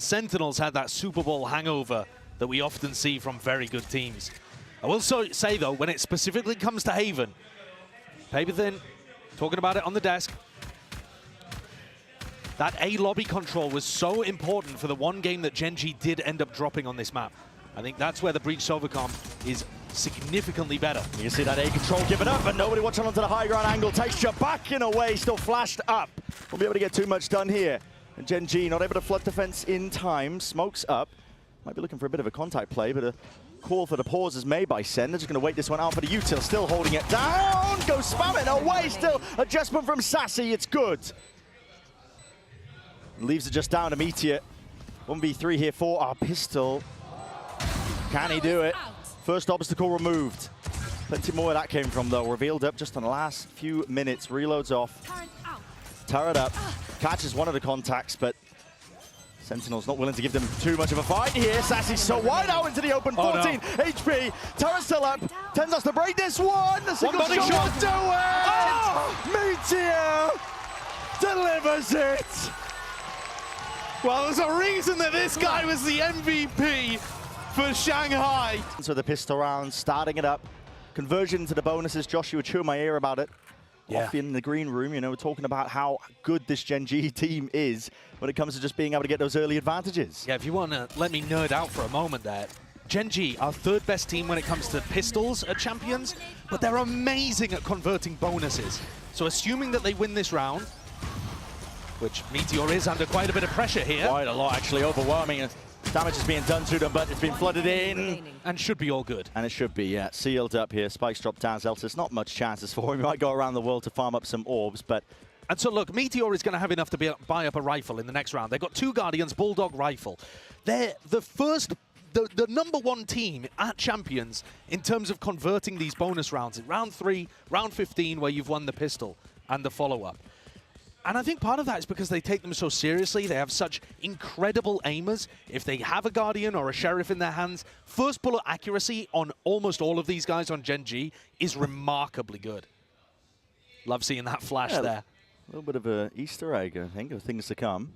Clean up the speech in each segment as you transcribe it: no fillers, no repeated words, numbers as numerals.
Sentinels had that Super Bowl hangover that we often see from very good teams. I will say, though, when it specifically comes to Haven, paper thin, talking about it on the desk, that A lobby control was so important for the one game that Gen G did end up dropping on this map. I think that's where the Breach Sovacom is significantly better. You can see that A control give it up, and nobody watching onto the high ground angle. Texture back in a way, still flashed up. Won't be able to get too much done here. And Gen G not able to flood defense in time. Smokes up. Might be looking for a bit of a contact play, but a call for the pause is made by SEN. They're just going to wait this one out for the util. Still holding it down. Go spam it away. Still adjustment from Sassy. It's good. Leaves it just down to Meteor. 1v3 here for our pistol. Can he do it? First obstacle removed. Plenty more where that came from, though. Revealed up just in the last few minutes. Reloads off. Turret up. Catches one of the contacts, but Sentinel's not willing to give them too much of a fight here. Sassy's so wide out into the open. 14 HP. Turret still up. Tens us to break this one. The single shot will do it! Meteor delivers it! Well, there's a reason that this guy was the MVP for Shanghai. So the pistol round, starting it up. Conversion to the bonuses. Josh, you were chewing my ear about it. Yeah. Off in the green room, you know, we're talking about how good this Gen G team is when it comes to just being able to get those early advantages. Yeah, if you want to let me nerd out for a moment there, Gen G are third best team when it comes to pistols at Champions, but they're amazing at converting bonuses. So assuming that they win this round, which Meteor is under quite a bit of pressure here. Quite a lot, actually, overwhelming. Damage is being done to them, but it's been flooded in. And should be all good. And it should be, yeah. Sealed up here. Spikes drop down. Zeltis, not much chances for him. He might go around the world to farm up some orbs, but... And so, look, Meteor is going to have enough to buy up a rifle in the next round. They've got 2 Guardians, Bulldog rifle. They're the #1 team at Champions in terms of converting these bonus rounds. In round 3, round 15, where you've won the pistol and the follow-up. And I think part of that is because they take them so seriously. They have such incredible aimers. If they have a Guardian or a Sheriff in their hands, first bullet accuracy on almost all of these guys on Gen G is remarkably good. Love seeing that flash there. A little bit of an Easter egg, I think, of things to come.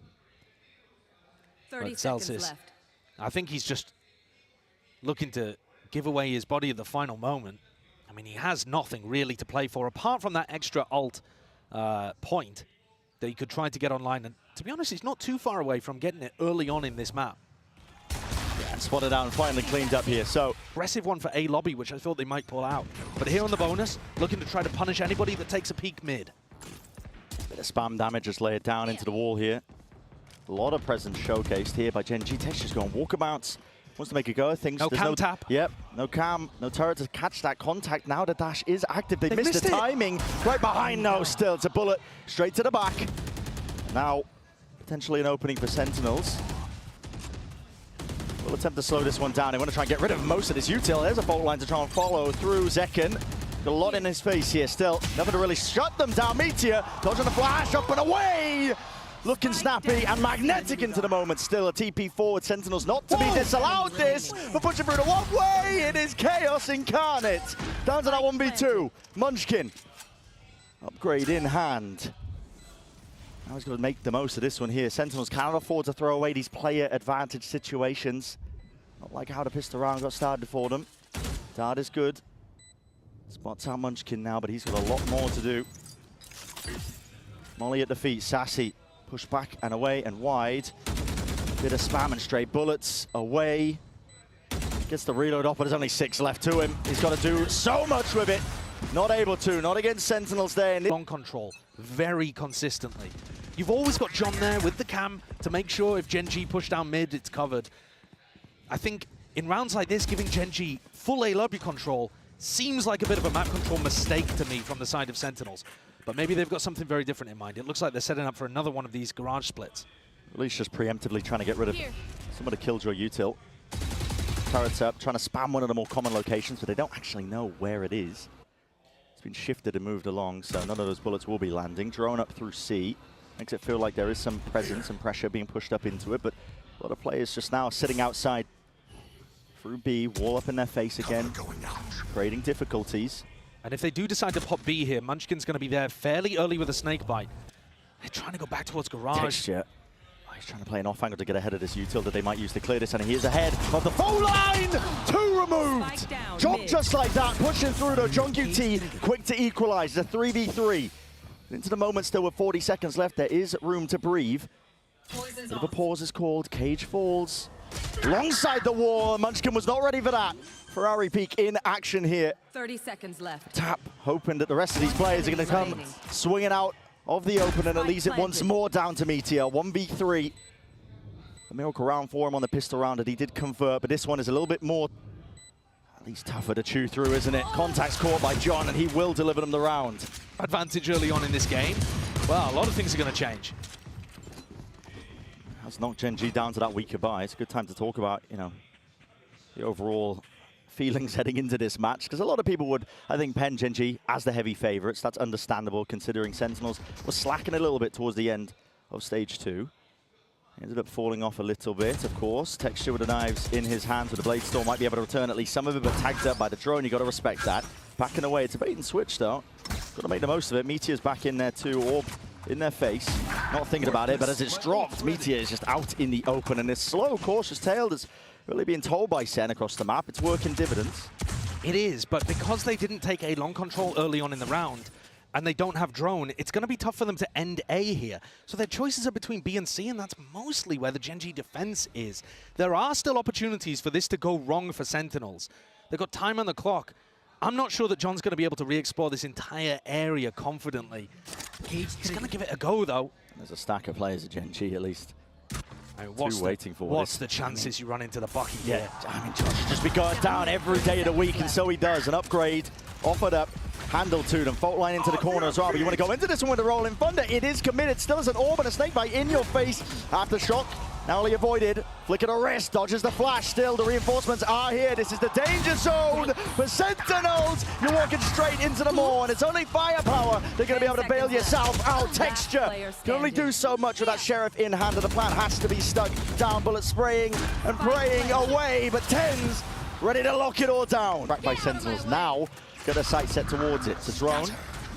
30 seconds left. I think he's just looking to give away his body at the final moment. I mean, he has nothing really to play for, apart from that extra ult point that he could try to get online. And to be honest, he's not too far away from getting it early on in this map. Yeah, spotted out and finally cleaned up here. So aggressive one for A lobby, which I thought they might pull out. But here on the bonus, looking to try to punish anybody that takes a peek mid. Bit of spam damage, just lay it down into the wall here. A lot of presence showcased here by Gen G. Texture's going walkabouts. Wants to make a go of things. No cam tap. Yep, no cam, no turret to catch that contact. Now the dash is active. They missed the timing. Right behind now still. It's a bullet straight to the back. Now, potentially an opening for Sentinels. We'll attempt to slow this one down. They want to try and get rid of most of this util. There's a fault line to try and follow through Zekken. Got a lot in his face here still. Nothing to really shut them down. Meteor dodging the flash, up and away! Looking snappy and magnetic into the moment. Still a TP forward. Sentinels not to be disallowed this, but pushing through the one way. It is chaos incarnate. Down to that 1v2. Munchkin. Upgrade in hand. Now he's going to make the most of this one here. Sentinels cannot afford to throw away these player advantage situations. Not like how the pistol round got started for them. Dart is good. Spots out Munchkin now, but he's got a lot more to do. Molly at the feet. Sassy. Push back and away and wide. Bit of spam and straight bullets away. Gets the reload off, but there's only 6 left to him. He's got to do so much with it. Not able to, not against Sentinels there. Long control, very consistently. You've always got John there with the cam to make sure if Gen G push down mid, it's covered. I think in rounds like this, giving Gen G full A lobby control seems like a bit of a map control mistake to me from the side of Sentinels. But maybe they've got something very different in mind. It looks like they're setting up for another one of these garage splits. At least just preemptively trying to get rid of some of the killjoy util. Turrets up, trying to spam one of the more common locations, but they don't actually know where it is. It's been shifted and moved along, so none of those bullets will be landing. Drone up through C. Makes it feel like there is some presence and pressure being pushed up into it, but a lot of players just now sitting outside through B, wall up in their face again, creating difficulties. And if they do decide to pop B here, Munchkin's going to be there fairly early with a snake bite. They're trying to go back towards garage. Texture. He's trying to play an off angle to get ahead of this util that they might use to clear this, and he is ahead of the phone line! 2 removed! Drop just like that, pushing through though. John QT quick to equalize. It's a 3v3. Into the moment still with 40 seconds left. There is room to breathe. Bit of a pause is called. Cage falls. Alongside the wall. Munchkin was not ready for that. Ferrari Peak in action here. 30 seconds left. Tap, hoping that the rest of these players are going to come swinging out of the open, and it leaves it once more down to Meteor. 1v3. A miracle round for him on the pistol round that he did convert, but this one is a little bit more, at least tougher to chew through, isn't it? Contact's caught by John, and he will deliver them the round. Advantage early on in this game. Well, a lot of things are going to change. That's knocked Gen G down to that weaker buy. It's a good time to talk about, you know, the overall feelings heading into this match, because a lot of people would, I think, pen Gen G as the heavy favorites. That's understandable, considering Sentinels were slacking a little bit towards the end of stage 2. Ended up falling off a little bit, of course. Texture with the knives in his hands with the Blade Storm might be able to return at least some of it, but tagged up by the drone. You got to respect that. Backing away. It's a bait and switch, though. Got to make the most of it. Meteor's back in there, too. Orb in their face. Not thinking about it, but as it's dropped, Meteor is just out in the open. And this slow, cautious tail that's really being told by SEN across the map. It's working dividends. It is, but because they didn't take A long control early on in the round, and they don't have drone, it's going to be tough for them to end A here. So their choices are between B and C, and that's mostly where the Gen G defense is. There are still opportunities for this to go wrong for Sentinels. They've got time on the clock. I'm not sure that John's going to be able to re-explore this entire area confidently. He's going to give it a go, though. There's a stack of players at Gen G, at least. I mean, what's the chances you run into the bucket here? Yeah, I mean, Josh should just be going down every day of the week, and so he does. An upgrade offered up, handled to them. Fault line into the corner as well, but you want to go into this one with a rolling thunder. It is committed, still as an orb and a snake bite in your face. Aftershock, narrowly avoided. Flick of the wrist, dodges the flash. Still, the reinforcements are here. This is the danger zone for Sentinels. You're walking straight into the maw, and it's only firepower. They're going to be able to bail yourself out. Texture can only do so much with that Sheriff in hand, and the plant has to be stuck down. Bullet spraying and praying away, but Tens ready to lock it all down. Back by Sentinels now. Get a sight set towards it. It's a drone.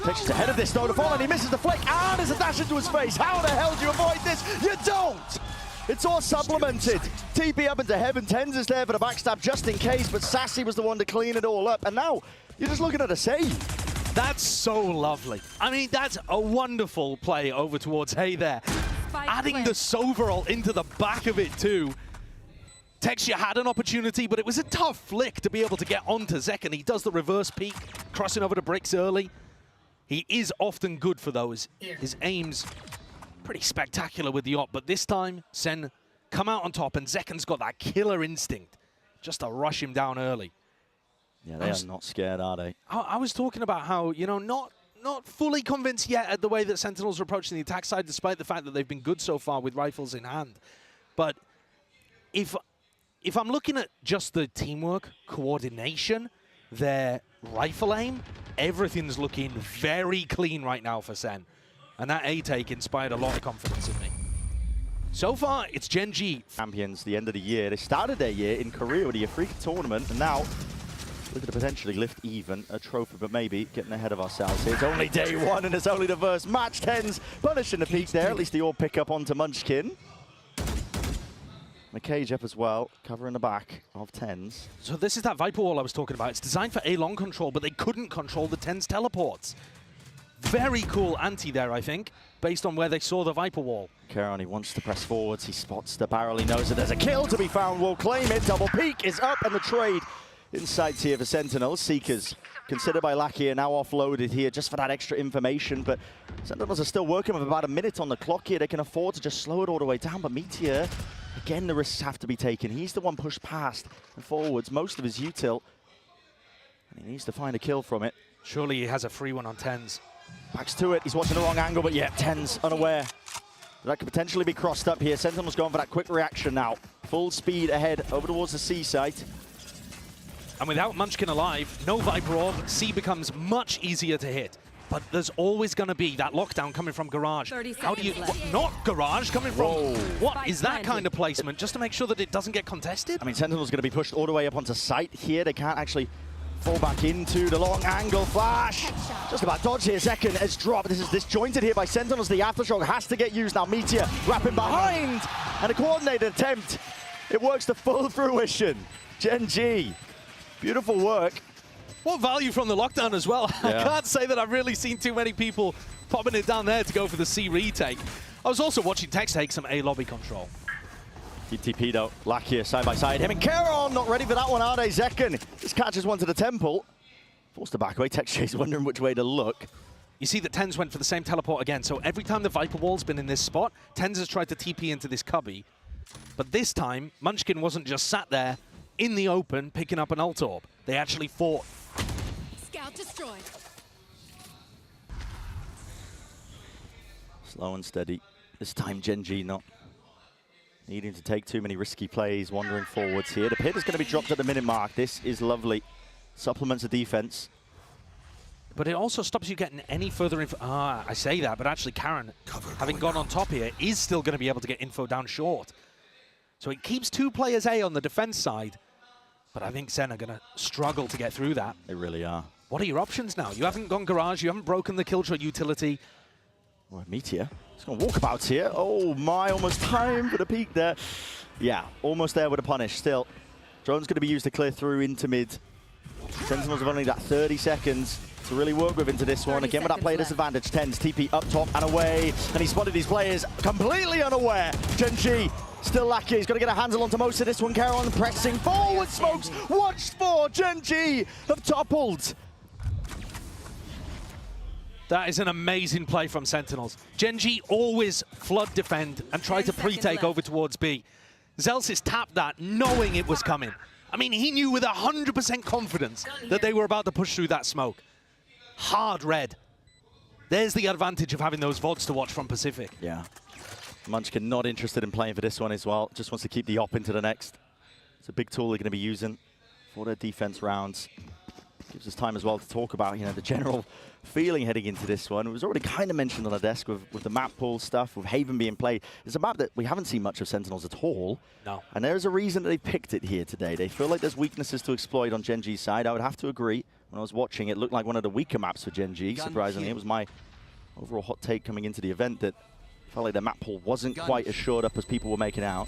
Texture's ahead of this though. The fall, and he misses the flick. And there's a dash into his face. How the hell do you avoid this? You don't! It's all supplemented. TP up into heaven. Tens is there for the backstab just in case, but Sassy was the one to clean it all up. And now you're just looking at a save. That's so lovely. I mean, that's a wonderful play over towards Hay there. Adding the Soverall into the back of it too. Texture had an opportunity, but it was a tough flick to be able to get onto Zek, and he does the reverse peek, crossing over the bricks early. He is often good for those. His aim's pretty spectacular with the op, but this time, SEN come out on top, and Zekan's got that killer instinct just to rush him down early. Yeah, they are not scared, are they? I was talking about how, you know, not fully convinced yet at the way that Sentinels are approaching the attack side, despite the fact that they've been good so far with rifles in hand. But if I'm looking at just the teamwork, coordination, their rifle aim, everything's looking very clean right now for SEN. And that A-take inspired a lot of confidence in me. So far, it's Gen G. Champions, the end of the year. They started their year in Korea with the Afrika tournament, and now looking to potentially lift even a trophy, but maybe getting ahead of ourselves here. It's only day one, and it's only the first match. Tens punishing the peak there. At least they all pick up onto Munchkin. Cage up as well, covering the back of Tens. So this is that Viper wall I was talking about. It's designed for A-long control, but they couldn't control the Tens teleports. Very cool anti there, I think, based on where they saw the Viper wall. Karon, he wants to press forwards. He spots the barrel. He knows that there's a kill to be found. Will claim it. Double peak is up, and the trade in sights here for Sentinels. Seekers, considered by Lackey, are now offloaded here just for that extra information, but Sentinels are still working with about a minute on the clock here. They can afford to just slow it all the way down, but Meteor, again, the risks have to be taken. He's the one pushed past and forwards most of his util, and he needs to find a kill from it. Surely he has a free one on Tens. Backs to it. He's watching the wrong angle, but yeah, Tens unaware. That could potentially be crossed up here. Sentinel's going for that quick reaction now. Full speed ahead over towards the C site. And without Munchkin alive, no Viper Orb, C becomes much easier to hit. But there's always going to be that lockdown coming from Garage. How do you... not Garage, coming from... Whoa. What is that kind of placement? Just to make sure that it doesn't get contested? I mean, Sentinel's going to be pushed all the way up onto site here. They can't actually Fall back into the long angle flash. Just about dodge here. Second has dropped. This is disjointed here by Sentinels. The aftershock has to get used now. Meteor wrapping behind. And a coordinated attempt. It works to full fruition. Gen G. Beautiful work. What value from the lockdown as well. Yeah. I can't say that I've really seen too many people popping it down there to go for the C retake. I was also watching Tex take some A lobby control. TP though, Lakia side by side. Him and Karon not ready for that one, are they? Zekken just catches one to the temple. Forced to back away. Tex Chase wondering which way to look. You see that Tens went for the same teleport again. So every time the Viper Wall's been in this spot, Tens has tried to TP into this cubby. But this time, Munchkin wasn't just sat there in the open picking up an ult orb. They actually fought. Scout destroyed. Slow and steady. This time Gen G not needing to take too many risky plays, wandering forwards here. The pit is going to be dropped at the minute mark. This is lovely. Supplements the defense. But it also stops you getting any further info. I say that, but actually Karen, having gone on top here, is still going to be able to get info down short. So it keeps 2 players A on the defense side. But I think SEN are going to struggle to get through that. They really are. What are your options now? You haven't gone Garage, you haven't broken the Killjoy utility. Oh, Meteor. He's going to walkabouts here. Oh my, almost time for the peak there. Yeah, almost there with a punish still. Drone's going to be used to clear through into mid. Sentinels have only got 30 seconds to really work with into this one. Again with that player disadvantage. Tens, TP up top and away. And he spotted these players completely unaware. Gen G still lucky. He's got to get a handle onto most of this one. Caron pressing forward. Smokes watched for. Gen G have toppled. That is an amazing play from Sentinels. Gen G always flood defend and try to pre-take over towards B. Zelsis tapped that knowing it was coming. I mean, he knew with 100% confidence that they were about to push through that smoke. Hard red. There's the advantage of having those VODs to watch from Pacific. Yeah. Munchkin not interested in playing for this one as well. Just wants to keep the op into the next. It's a big tool they're going to be using for their defense rounds. Gives us time as well to talk about, you know, the general feeling heading into this one. It was already kind of mentioned on the desk with the map pool stuff, with Haven being played. It's a map that we haven't seen much of Sentinels at all. No. And there's a reason that they picked it here today. They feel like there's weaknesses to exploit on Gen G's side. I would have to agree. When I was watching, it looked like one of the weaker maps for Gen G, surprisingly. It was my overall hot take coming into the event that felt like the map pool wasn't quite as shored up as people were making out.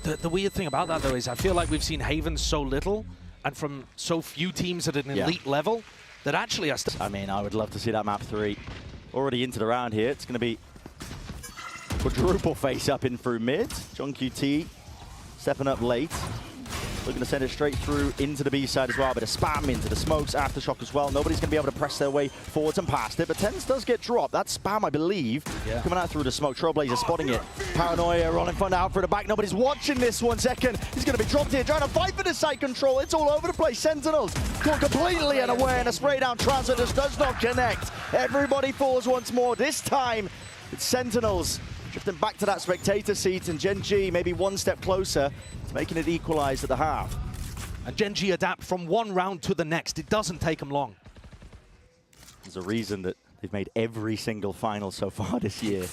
The weird thing about that, though, is I feel like we've seen Haven so little and from so few teams at an elite level that actually I mean, I would love to see that map 3 already into the round here. It's going to be quadruple face up in through mid. John QT stepping up late. Looking to send it straight through into the B side as well. Bit of spam into the smokes, aftershock as well. Nobody's going to be able to press their way forwards and past it. But Tens does get dropped. That spam, I believe, coming out through the smoke. Trailblazer spotting it. Paranoia rolling front out for the back. Nobody's watching this one. Second, he's going to be dropped here. Trying to fight for the site control. It's all over the place. Sentinels caught completely unaware. And a spray down transfer just does not connect. Everybody falls once more. This time, it's Sentinels drifting back to that spectator seat. And Gen G maybe one step closer, making it equalized at the half. And Gen G adapt from one round to the next. It doesn't take them long. There's a reason that they've made every single final so far this year.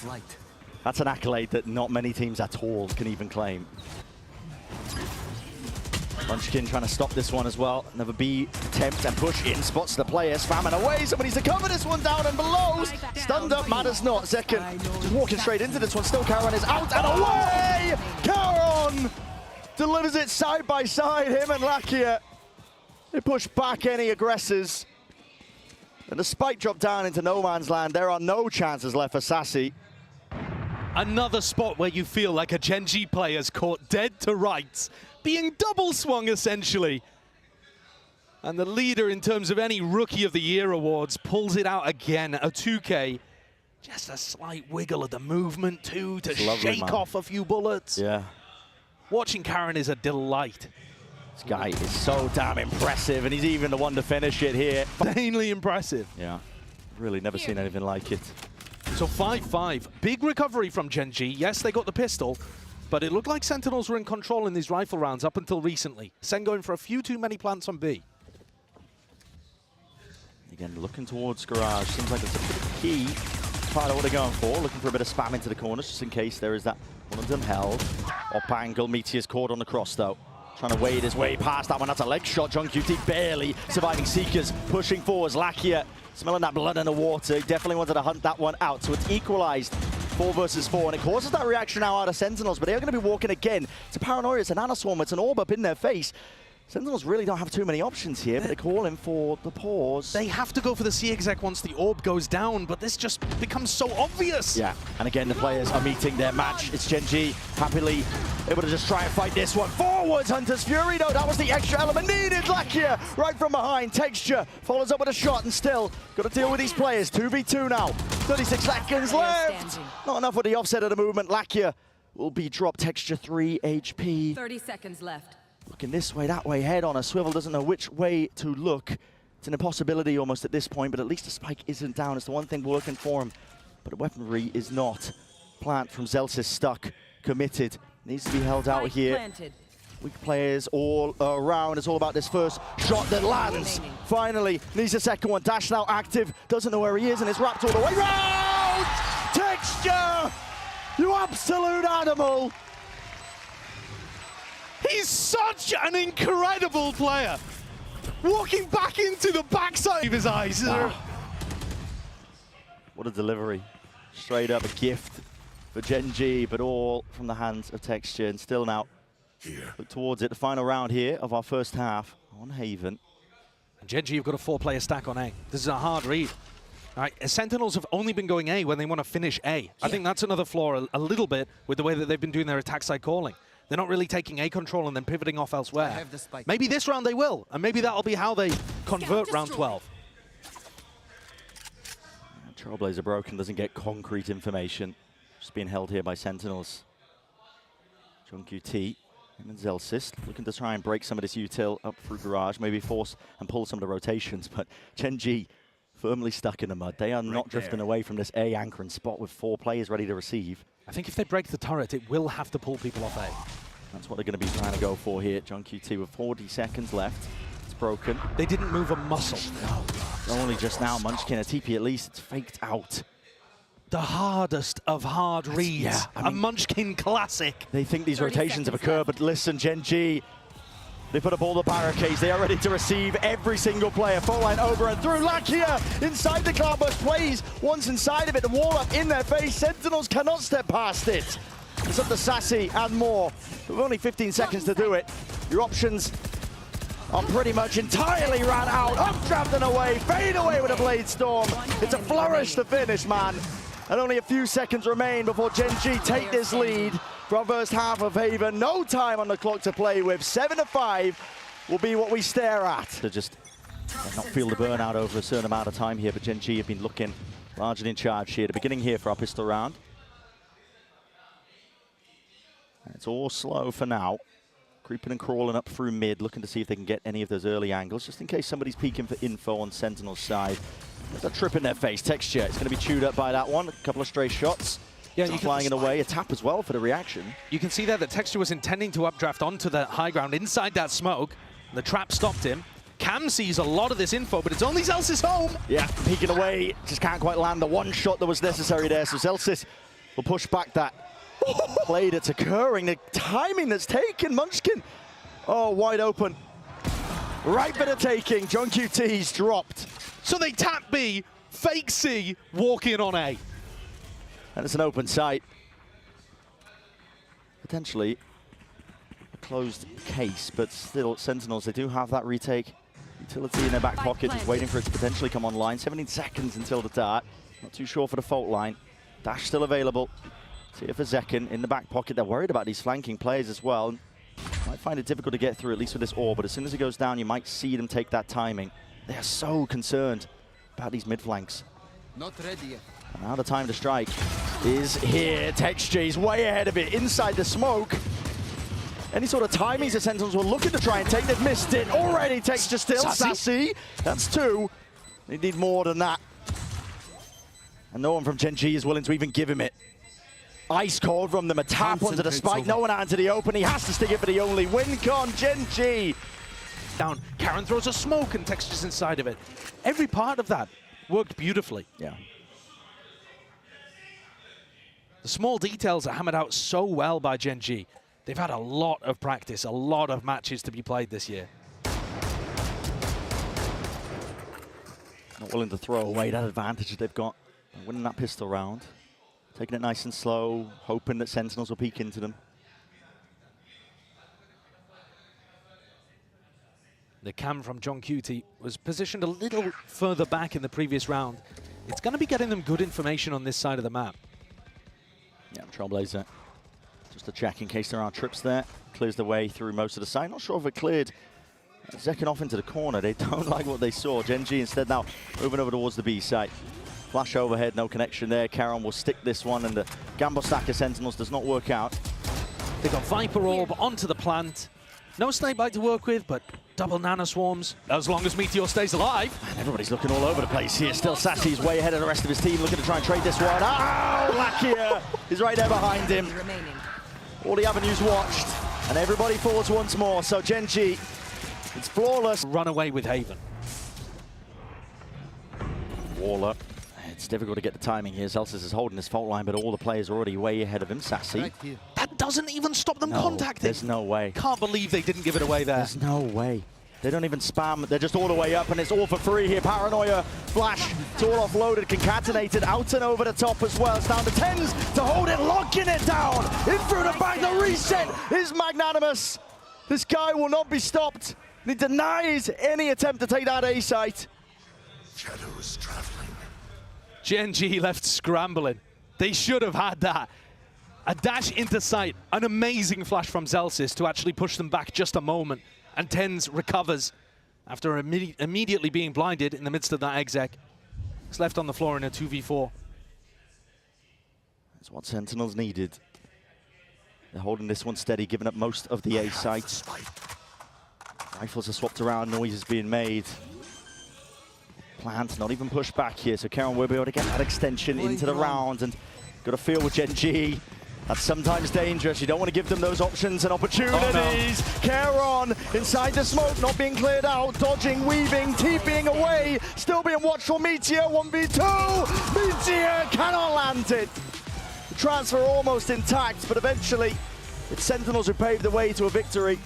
That's an accolade that not many teams at all can even claim. Munchkin trying to stop this one as well. Another B attempt and push in, spots the player, spamming away. Somebody's to cover this one down and below. Stunned up, matters not. Second, just walking straight into this one. Still Caron is out and away! Caron delivers it side by side, him and Lakia. They push back any aggressors. And the spike drop down into no man's land. There are no chances left for Sassy. Another spot where you feel like a Gen G player's caught dead to rights, being double swung essentially. And the leader in terms of any Rookie of the Year awards pulls it out again, a 2K. Just a slight wiggle of the movement too to shake off a few bullets. Yeah. Watching Karen is a delight. This guy is so damn impressive, and he's even the one to finish it here. Insanely impressive. Yeah, really never seen anything like it. So 5-5, big recovery from Gen G. Yes, they got the pistol, but it looked like Sentinels were in control in these rifle rounds up until recently. SEN going for a few too many plants on B. Again, looking towards Garage. Seems like it's a pretty key part of what they're going for. Looking for a bit of spam into the corners, just in case there is that one of them held. Up angle, Meteor's caught on the cross, though. Trying to wade his way past that one. That's a leg shot. JungQT barely surviving Seekers. Pushing forwards. Lakia smelling that blood in the water. He definitely wanted to hunt that one out. So it's equalized 4 versus 4. And it causes that reaction now out of Sentinels. But they're going to be walking again. It's a Paranoia. It's an Anaswarm. It's an orb up in their face. Sentinels really don't have too many options here, but they're calling for the pause. They have to go for the C-exec once the orb goes down, but this just becomes so obvious. Yeah, and again, the players are meeting their match. It's Gen.G happily able to just try and fight this one. Forwards, Hunter's Fury, though. That was the extra element needed. Lakia right from behind. Texture follows up with a shot and still got to deal with these players. 2v2 now. 36 seconds left. Not enough with the offset of the movement. Lakia will be dropped. Texture 3 HP. 30 seconds left. Looking this way, that way, head on a swivel, doesn't know which way to look. It's an impossibility almost at this point, but at least the spike isn't down. It's the one thing working for him. But the weaponry is not. Plant from Zelsis stuck, committed. Needs to be held out here. Planted. Weak players all around. It's all about this first shot that lands. Finally, needs a second one. Dash now active. Doesn't know where he is, and it's wrapped all the way round! Texture! You absolute animal! He's such an incredible player. Walking back into the backside of his eyes. Wow. What a delivery. Straight up a gift for Gen.G, but all from the hands of Texture. And still now, look towards it. The final round here of our first half on Haven. And Gen.G have got a 4-player stack on A. This is a hard read. All right, Sentinels have only been going A when they want to finish A. I think that's another flaw a little bit with the way that they've been doing their attack side calling. They're not really taking A control and then pivoting off elsewhere. Maybe this round they will, and maybe that'll be how they convert round 12. Trailblazer broken, doesn't get concrete information. Just being held here by Sentinels. JungQT and Zelsis looking to try and break some of this util up through Garage, maybe force and pull some of the rotations, but Gen.G firmly stuck in the mud. They are not drifting away from this A anchoring spot with 4 players ready to receive. I think if they break the turret, it will have to pull people off A. That's what they're going to be trying to go for here. JungQT with 40 seconds left. It's broken. They didn't move a muscle. Only just now, Munchkin, a TP at least. It's faked out. The hardest of hard reads. Yeah, I mean, a Munchkin classic. They think these rotations have occurred, but listen, Gen.G, they put up all the barricades. They are ready to receive every single player. Full line over and through. Lakia inside the Cloudburst plays. Once inside of it, the wall up in their face. Sentinels cannot step past it. It's up to Sassy and more. With only 15 seconds to do it. Your options are pretty much entirely ran out. Updraft and away. Fade away with a Blade Storm. It's a flourish to finish, man. And only a few seconds remain before Gen.G take this lead for our first half of Haven. No time on the clock to play with. 7-5 will be what we stare at. To just not feel the burnout over a certain amount of time here, but Gen.G have been looking largely in charge here. The beginning here for our pistol round. It's all slow for now. Creeping and crawling up through mid, looking to see if they can get any of those early angles, just in case somebody's peeking for info on Sentinel's side. There's a trip in their face. Texture, it's going to be chewed up by that one. A couple of stray shots. Yeah, you flying it away. A tap as well for the reaction. You can see there that Texture was intending to updraft onto the high ground inside that smoke. The trap stopped him. Cam sees a lot of this info, but it's only Zelsis home. Yeah, peeking away. Just can't quite land the one shot that was necessary there. So Zelsis will push back that play that's occurring. The timing that's taken. Munchkin, oh, wide open. Right for the taking. JungQT's dropped. So they tap B, fake C, walk in on A. And it's an open site. Potentially a closed case, but still Sentinels, they do have that retake utility in their back pocket, just waiting for it to potentially come online. 17 seconds until the dart. Not too sure for the fault line. Dash still available. See if for Zekken in the back pocket. They're worried about these flanking players as well. Might find it difficult to get through, at least with this orb, but as soon as it goes down, you might see them take that timing. They are so concerned about these mid flanks. Not ready yet. And now the time to strike is here. Texture's way ahead of it, inside the smoke. Any sort of timings the Sentinels were looking to try and take, they've missed it. Already Texture still, Sassy. That's 2. They need more than that. And no one from Gen.G is willing to even give him it. Ice cold from them, a tap onto the spike, no one out into the open. He has to stick it for the only win con. Gen.G down. Karen throws a smoke and Texture's inside of it. Every part of that worked beautifully. Yeah. The small details are hammered out so well by Gen.G. They've had a lot of practice, a lot of matches to be played this year. Not willing to throw away that advantage that they've got. Winning that pistol round. Taking it nice and slow, hoping that Sentinels will peek into them. The cam from John Cutie was positioned a little further back in the previous round. It's going to be getting them good information on this side of the map. Yeah, Trailblazer. Just a check in case there are trips there. Clears the way through most of the side. Not sure if it cleared Zekken off into the corner. They don't like what they saw. Gen G instead now moving over towards the B site. Flash overhead, no connection there. Karon will stick this one, and the Gamble Stacker Sentinels does not work out. They got Viper Orb onto the plant. No Snakebite to work with, but double Nano Swarms as long as Meteor stays alive. And everybody's looking all over the place here. Still Sassy's way ahead of the rest of his team, looking to try and trade this one. Oh, Lakia is right there behind him. All the avenues watched, and everybody forwards once more. So Gen G, it's flawless. Run away with Haven. Waller. It's difficult to get the timing here. Zelsis is holding his fault line, but all the players are already way ahead of him. Sassy. That doesn't even stop them contacting. There's no way. Can't believe they didn't give it away there. There's no way. They don't even spam. They're just all the way up, and it's all for free here. Paranoia, Flash, it's all offloaded, concatenated, out and over the top as well. It's down to Tens to hold it, locking it down. In through the back, the reset is magnanimous. This guy will not be stopped. He denies any attempt to take that A site. Shadows traveling. Gen G left scrambling. They should have had that. A dash into sight, an amazing flash from Zelsis to actually push them back just a moment. And Tens recovers after immediately being blinded in the midst of that exec. He's left on the floor in a 2v4. That's what Sentinels needed. They're holding this one steady, giving up most of the A sites. Rifles are swapped around, noise is being made. Plant not even pushed back here, so Karon will be able to get that extension into the round, and got a feel with Gen G. That's sometimes dangerous. You don't want to give them those options and opportunities. Oh, no. Karon inside the smoke, not being cleared out, dodging, weaving, TPing away, still being watched for Meteor. 1v2. Meteor cannot land it. The transfer almost intact, but eventually it's Sentinels who paved the way to a victory.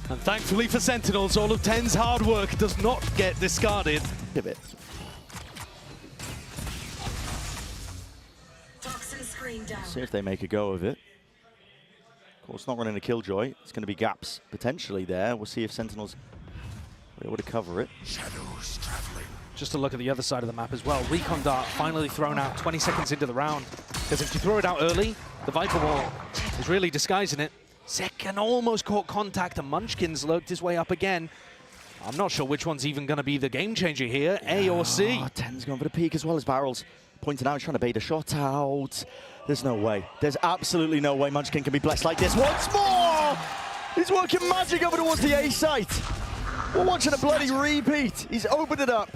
And thankfully for Sentinels, all of Ten's hard work does not get discarded. A bit. See if they make a go of it. Of course, not running a Killjoy. It's going to be gaps potentially there. We'll see if Sentinels are able to cover it. Shadows traveling. Just to look at the other side of the map as well. Recon Dart finally thrown out 20 seconds into the round. Because if you throw it out early, the Viper Wall is really disguising it. Zekken almost caught contact, and Munchkin's lurked his way up again. I'm not sure which one's even going to be the game changer here, A or C. Oh, Ten's going for the peak as well as Barrels. Pointing out, trying to bait a shot out. There's no way. There's absolutely no way Munchkin can be blessed like this. Once more! He's working magic over towards the A site. We're watching a bloody repeat. He's opened it up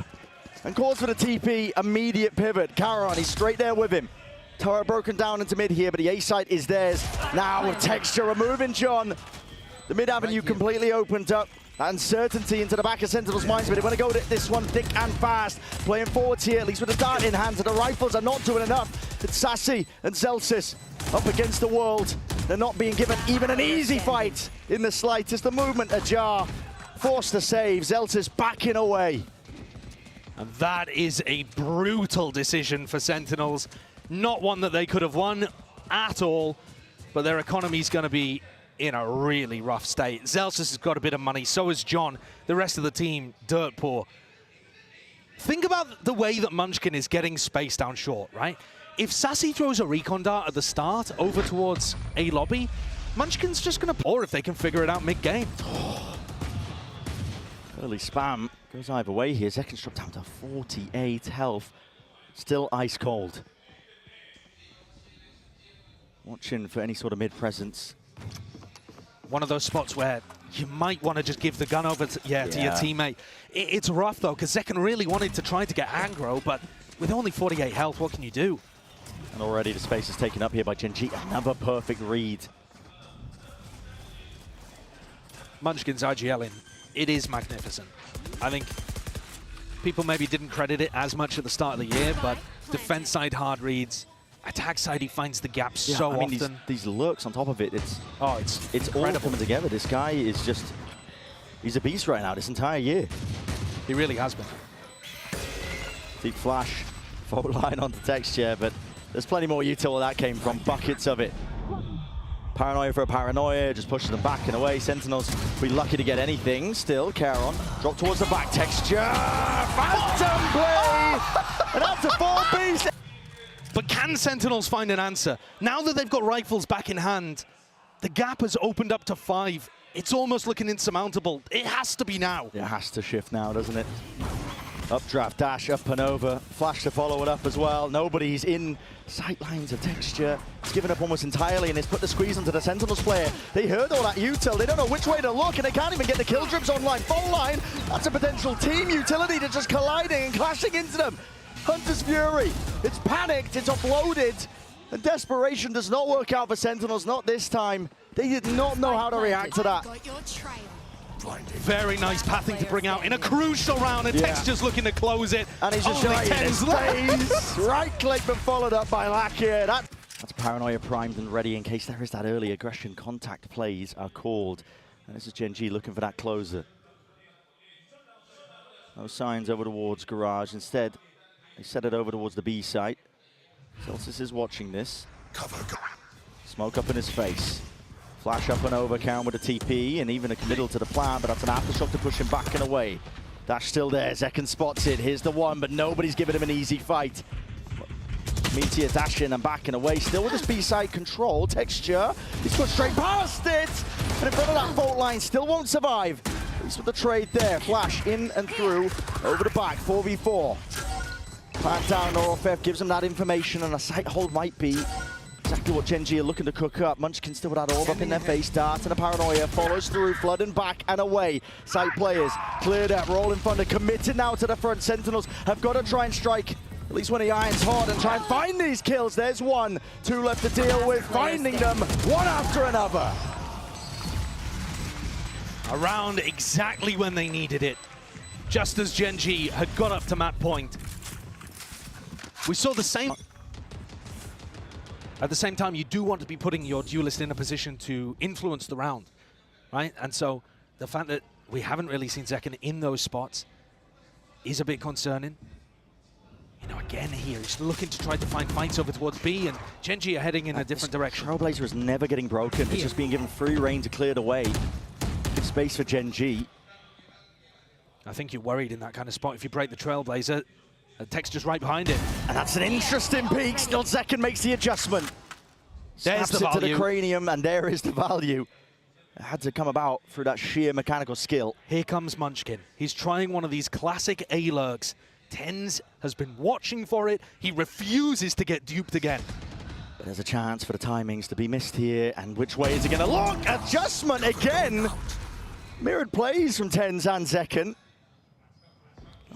and calls for the TP. Immediate pivot. Karon, he's straight there with him. Turret broken down into mid here, but the A site is theirs. Now with texture removing John. The mid avenue completely opened up. Uncertainty into the back of Sentinel's minds, but they want to go this one thick and fast. Playing forwards here, at least with a dart in hand, and the rifles are not doing enough. It's Sassy and Zelsis up against the world. They're not being given even an easy fight in the slightest. The movement ajar, forced to save. Zelsis backing away. And that is a brutal decision for Sentinels. Not one that they could have won at all, but their economy's going to be in a really rough state. Zelsis has got a bit of money, so has John. The rest of the team, dirt poor. Think about the way that Munchkin is getting space down short, right? If Sassy throws a recon dart at the start over towards A lobby, Munchkin's just going to... Or if they can figure it out mid-game. Early spam goes either way here. Zekken's dropped down to 48 health. Still ice cold. Watching for any sort of mid-presence. One of those spots where you might want to just give the gun over to, to your teammate. It's rough, though, because Zekken really wanted to try to get aggro, but with only 48 health, what can you do? And already the space is taken up here by Gen G. Another perfect read. Munchkin's IGLing, it is magnificent. I think people maybe didn't credit it as much at the start of the year, but defense side hard reads, Attack side, he finds the gap Yeah, so I mean, often. these lurks on top of it, it's Oh, it's all coming together. This guy is just, he's a beast right now this entire year. He really has been. Deep flash, fault line onto Texture, but there's plenty more util where that came from, buckets of it. Paranoia for a paranoia, just pushing them back and away. Sentinels be lucky to get anything. Still, Caron, drop towards the back. Texture, phantom play, and that's a 4-piece. But can Sentinels find an answer? Now that they've got rifles back in hand, the gap has opened up to 5. It's almost looking insurmountable. It has to be now. It has to shift now, doesn't it? Updraft, dash, up and over. Flash to follow it up as well. Nobody's in sight lines of Texture. It's given up almost entirely, and it's put the squeeze onto the Sentinels player. They heard all that util. They don't know which way to look, and they can't even get the kill drips online. Full line, that's a potential team utility that's just colliding and clashing into them. Hunter's Fury, it's panicked, it's offloaded, and desperation does not work out for Sentinels, not this time. They did not know how to react to that. Got your trail. Very nice pathing to bring out in a crucial round, and Texture's looking to close it. And he's just Only right in his 10s left. face. Right click, but followed up by Lakia. That's Paranoia primed and ready in case there is that early aggression. Contact plays are called. And this is Gen G looking for that closer. No signs over towards Garage. Instead, they set it over towards the B site. Celsius is watching this. Cover going. Smoke up in his face. Flash up and over, Karen with a TP, and even a committal to the plan, but that's an aftershock to push him back and away. Dash still there, Zekken spots it, here's the one, but nobody's giving him an easy fight. Meteor dashing and backing away, still with his B-side control. Texture, he's put straight past it, and in front of that fault line, still won't survive. He's with the trade there, Flash in and through, over the back, 4v4. Plant down, Norofev gives him that information, and a sight hold might be exactly what Gen G are looking to cook up. Munchkin still with that orb up in their face. Dart and a paranoia follows through, flooding back and away. Sight players cleared up, rolling thunder, committed now to the front. Sentinels have got to try and strike at least when the iron's hard and try and find these kills. There's 1, 2 left to deal with, finding them one after another. Around exactly when they needed it, just as Gen G had got up to map point. We saw the same. At the same time, you do want to be putting your duelist in a position to influence the round, right? And so the fact that we haven't really seen Zekken in those spots is a bit concerning. You know, again here, he's looking to try to find fights over towards B, and Gen G are heading in a different direction. Trailblazer is never getting broken. It's just being given free reign to clear the way. Give space for Gen G. I think you're worried in that kind of spot if you break the Trailblazer. Texture's right behind it. And that's an interesting peek. Still Zekken makes the adjustment. There's Snaps the it to the value. cranium, and there is the value. It had to come about through that sheer mechanical skill. Here comes Munchkin. He's trying one of these classic A-lurks. TenZ has been watching for it. He refuses to get duped again. But there's a chance for the timings to be missed here. And which way is it going to look? Adjustment again. Mirrored plays from TenZ and Zekken.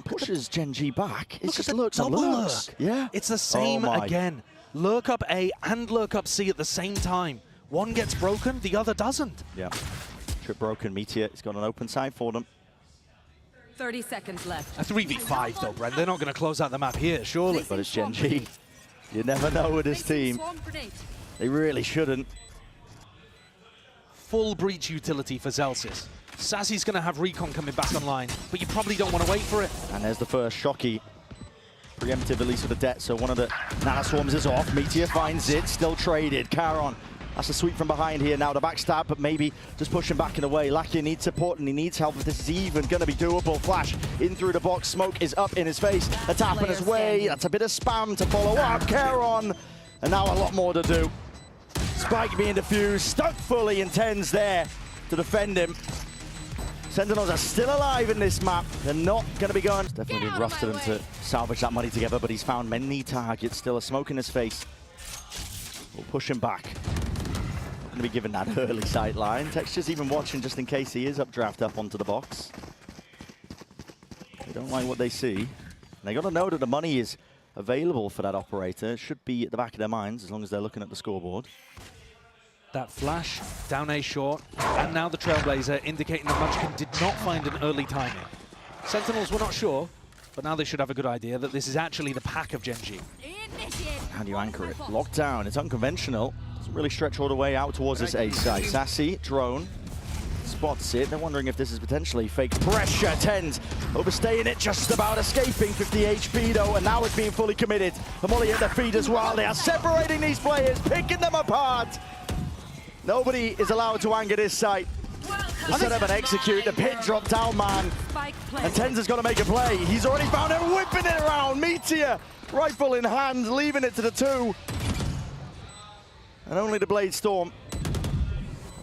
Pushes Gen G back. It's just lurks and lurks. Yeah. It's the same again. Lurk up A and lurk up C at the same time. One gets broken, the other doesn't. Yeah. Trip broken. Meteor. It's got an open side for them. 30 seconds left. A 3v5 though, Brent. They're not going to close out the map here, surely. But it's Gen G. You never know with this team. They really shouldn't. Full breach utility for Celsius. Sassy's going to have recon coming back online, but you probably don't want to wait for it. And there's the first Shocky. Preemptive, at least with the debt, so one of the Nana Swarms is off. Meteor finds it, still traded. Caron, that's a sweep from behind here now. The backstab, but maybe just pushing back and away. Lakia needs support and he needs help if this is even going to be doable. Flash in through the box, smoke is up in his face. A tap in his way, that's a bit of spam to follow up. Caron, and now a lot more to do. Spike being defused, stuck fully, and TenZ there to defend him. Sentinels are still alive in this map. They're not going to be going. It's definitely been rough to them to salvage that money together, but he's found many targets. Still a smoke in his face. We'll push him back. Not going to be given that early sight line. Texture's even watching just in case he is updraft up onto the box. They don't like what they see. And they got to know that the money is available for that operator. It should be at the back of their minds as long as they're looking at the scoreboard. That flash, down A short, and now the Trailblazer indicating that Munchkin did not find an early timing. Sentinels were not sure, but now they should have a good idea that this is actually the pack of Gen G. Initiate How do you anchor it? Locked down. It's unconventional. Doesn't really stretch all the way out towards this A side. Sassy, drone, spots it. They're wondering if this is potentially fake pressure. Tens overstaying it, just about escaping. 50 HP though, and now it's being fully committed. The molly at their feet as well. They are separating these players, picking them apart. Nobody is allowed to anger this site. The setup and execute, the pit drop down, man. And Tens has got to make a play. He's already found it, whipping it around. Meteor, rifle in hand, leaving it to the 2. And only the Blade Storm.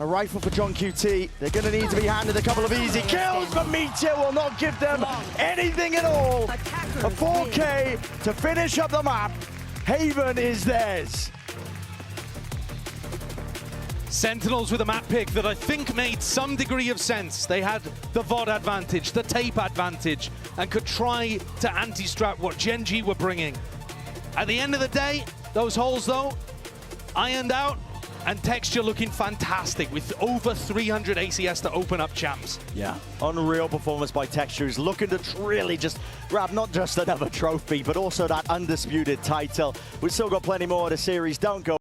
A rifle for John QT. They're going to need to be handed a couple of easy kills, but Meteor will not give them anything at all. A 4K to finish up the map. Haven is theirs. Sentinels with a map pick that I think made some degree of sense. They had the VOD advantage, the tape advantage, and could try to anti-strap what Gen G were bringing. At the end of the day, those holes though, ironed out, and Texture looking fantastic with over 300 ACS to open up champs. Yeah, unreal performance by Texture, who's looking to really just grab not just another trophy, but also that undisputed title. We've still got plenty more of the series. Don't go.